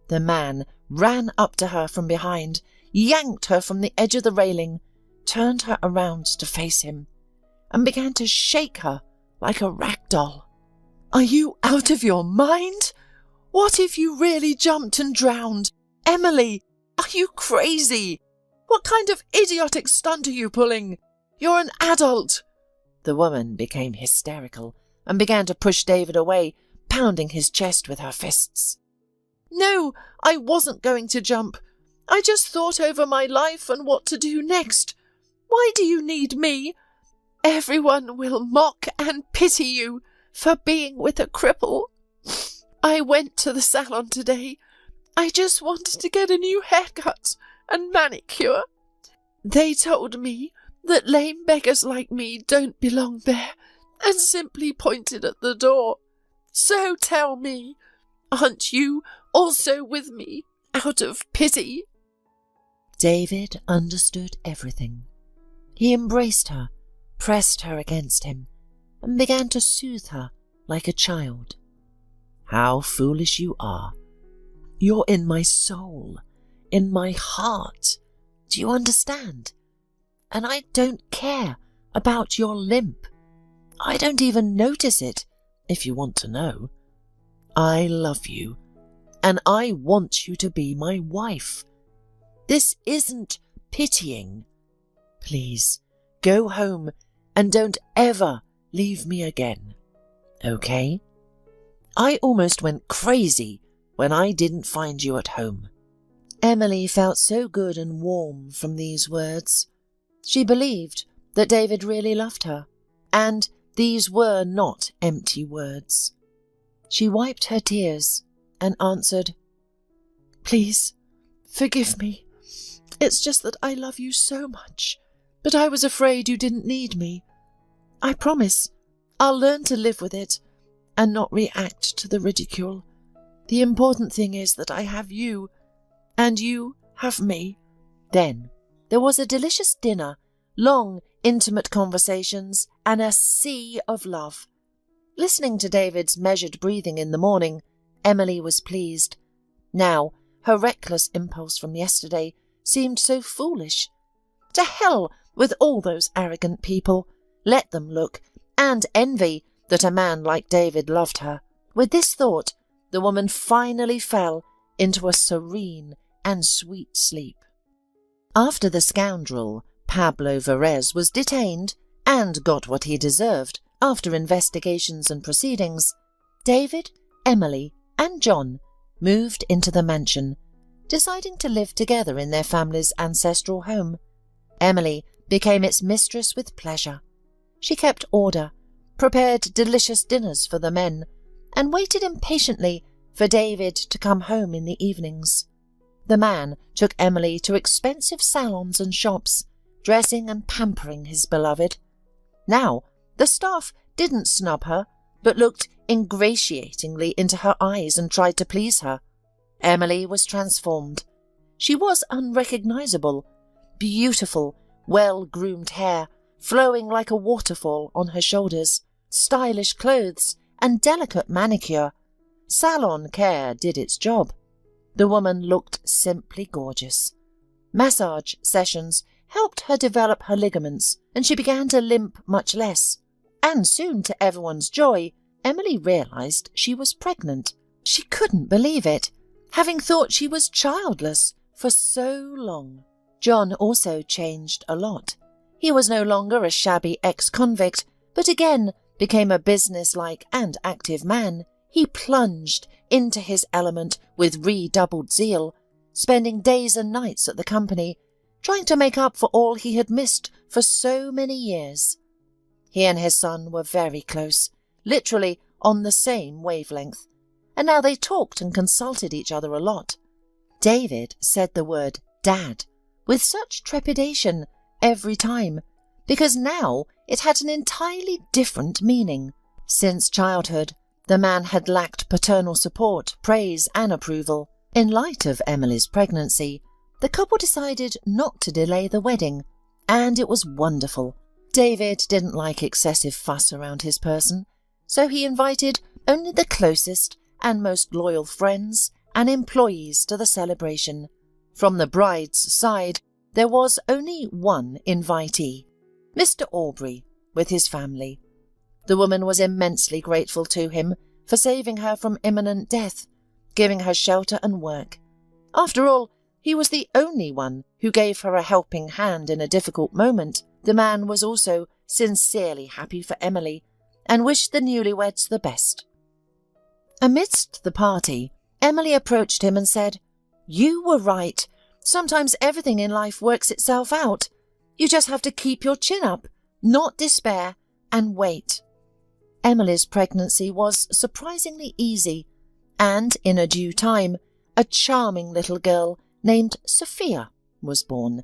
S1: The man ran up to her from behind, yanked her from the edge of the railing, turned her around to face him, and began to shake her like a rag doll. "Are you out of your mind? What if you really jumped and drowned? Emily, are you crazy? What kind of idiotic stunt are you pulling? You're an adult." The woman became hysterical and began to push David away, pounding his chest with her fists. "No, I wasn't going to jump. I just thought over my life and what to do next. Why do you need me? Everyone will mock and pity you for being with a cripple. I went to the salon today. I just wanted to get a new haircut and manicure. They told me that lame beggars like me don't belong there and simply pointed at the door. So tell me, aren't you also with me out of pity?" David understood everything. He embraced her, pressed her against him, and began to soothe her like a child. "How foolish you are. You're in my soul, in my heart. Do you understand? And I don't care about your limp. I don't even notice it, if you want to know. I love you, and I want you to be my wife. This isn't pitying. Please, go home and don't ever leave me again, okay? I almost went crazy when I didn't find you at home." Emily felt so good and warm from these words. She believed that David really loved her, and these were not empty words. She wiped her tears and answered, "Please, forgive me. It's just that I love you so much, but I was afraid you didn't need me. I promise I'll learn to live with it and not react to the ridicule. The important thing is that I have you, and you have me." Then there was a delicious dinner, long, intimate conversations, and a sea of love. Listening to David's measured breathing in the morning, Emily was pleased. Now, her reckless impulse from yesterday seemed so foolish. To hell with all those arrogant people. Let them look and envy that a man like David loved her. With this thought, the woman finally fell into a serene and sweet sleep. After the scoundrel Pablo Verez was detained and got what he deserved after investigations and proceedings, David, Emily, and John moved into the mansion, deciding to live together in their family's ancestral home. Emily became its mistress with pleasure. She kept order, prepared delicious dinners for the men, and waited impatiently for David to come home in the evenings. The man took Emily to expensive salons and shops, dressing and pampering his beloved. Now, the staff didn't snub her, but looked ingratiatingly into her eyes and tried to please her. Emily was transformed. She was unrecognizable, beautiful, well-groomed hair flowing like a waterfall on her shoulders, stylish clothes, and delicate manicure. Salon care did its job. The woman looked simply gorgeous. Massage sessions helped her develop her ligaments, and she began to limp much less. And soon, to everyone's joy, Emily realized she was pregnant. She couldn't believe it, having thought she was childless for so long. John also changed a lot. He was no longer a shabby ex-convict, but again became a businesslike and active man. He plunged into his element with redoubled zeal, spending days and nights at the company, trying to make up for all he had missed for so many years. He and his son were very close, literally on the same wavelength, and now they talked and consulted each other a lot. David said the word "Dad" with such trepidation every time, because now it had an entirely different meaning. Since childhood, the man had lacked paternal support, praise, and approval. In light of Emily's pregnancy, the couple decided not to delay the wedding, and it was wonderful. David didn't like excessive fuss around his person, so he invited only the closest and most loyal friends and employees to the celebration. From the bride's side, there was only one invitee, Mr. Aubrey, with his family. The woman was immensely grateful to him for saving her from imminent death, giving her shelter and work. After all, he was the only one who gave her a helping hand in a difficult moment. The man was also sincerely happy for Emily and wished the newlyweds the best. Amidst the party, Emily approached him and said, "You were right. Sometimes everything in life works itself out. You just have to keep your chin up, not despair, and wait." Emily's pregnancy was surprisingly easy, and in a due time, a charming little girl named Sophia was born.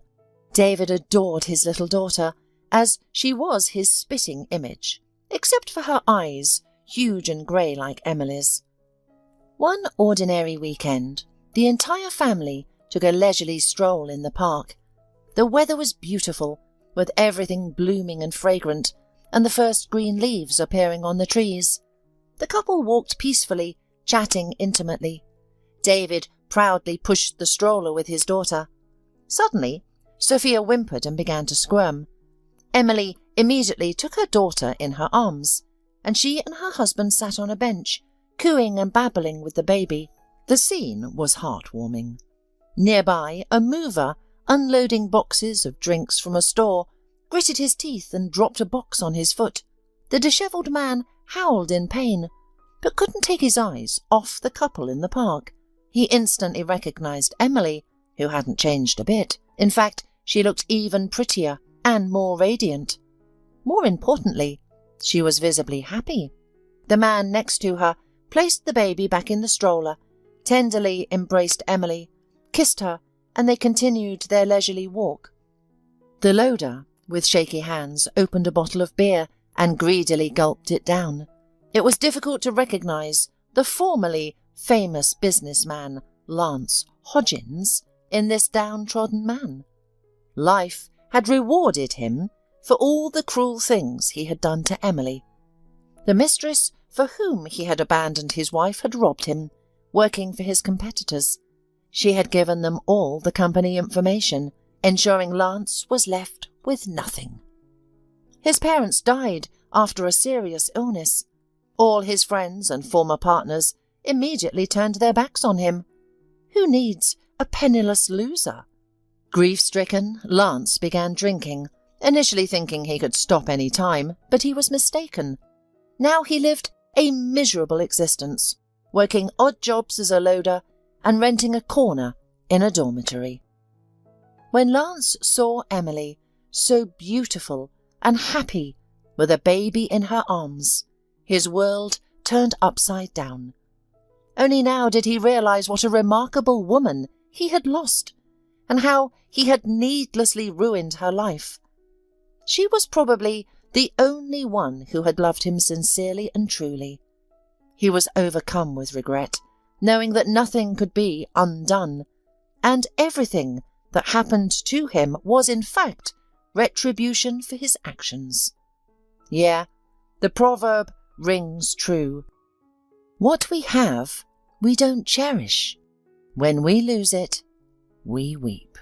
S1: David adored his little daughter, as she was his spitting image, except for her eyes, huge and grey like Emily's. One ordinary weekend, the entire family took a leisurely stroll in the park. The weather was beautiful, with everything blooming and fragrant, and the first green leaves appearing on the trees. The couple walked peacefully, chatting intimately. David proudly pushed the stroller with his daughter. Suddenly, Sophia whimpered and began to squirm. Emily immediately took her daughter in her arms, and she and her husband sat on a bench, cooing and babbling with the baby. The scene was heartwarming. Nearby, a mover, unloading boxes of drinks from a store, gritted his teeth and dropped a box on his foot. The dishevelled man howled in pain, but couldn't take his eyes off the couple in the park. He instantly recognised Emily, who hadn't changed a bit. In fact, she looked even prettier and more radiant. More importantly, she was visibly happy. The man next to her placed the baby back in the stroller, tenderly embraced Emily, kissed her, and they continued their leisurely walk. The loader, with shaky hands, opened a bottle of beer and greedily gulped it down. It was difficult to recognise the formerly famous businessman, Lance Hodgins, in this downtrodden man. Life had rewarded him for all the cruel things he had done to Emily. The mistress for whom he had abandoned his wife had robbed him, working for his competitors. She had given them all the company information, ensuring Lance was left with nothing. His parents died after a serious illness. All his friends and former partners immediately turned their backs on him. Who needs a penniless loser? Grief-stricken, Lance began drinking, initially thinking he could stop any time, but he was mistaken. Now he lived a miserable existence, working odd jobs as a loader and renting a corner in a dormitory. When Lance saw Emily, so beautiful and happy, with a baby in her arms, his world turned upside down. Only now did he realise what a remarkable woman he had lost, and how he had needlessly ruined her life. She was probably the only one who had loved him sincerely and truly. He was overcome with regret, knowing that nothing could be undone, and everything that happened to him was in fact retribution for his actions. Yeah, the proverb rings true. What we have, we don't cherish. When we lose it, we weep.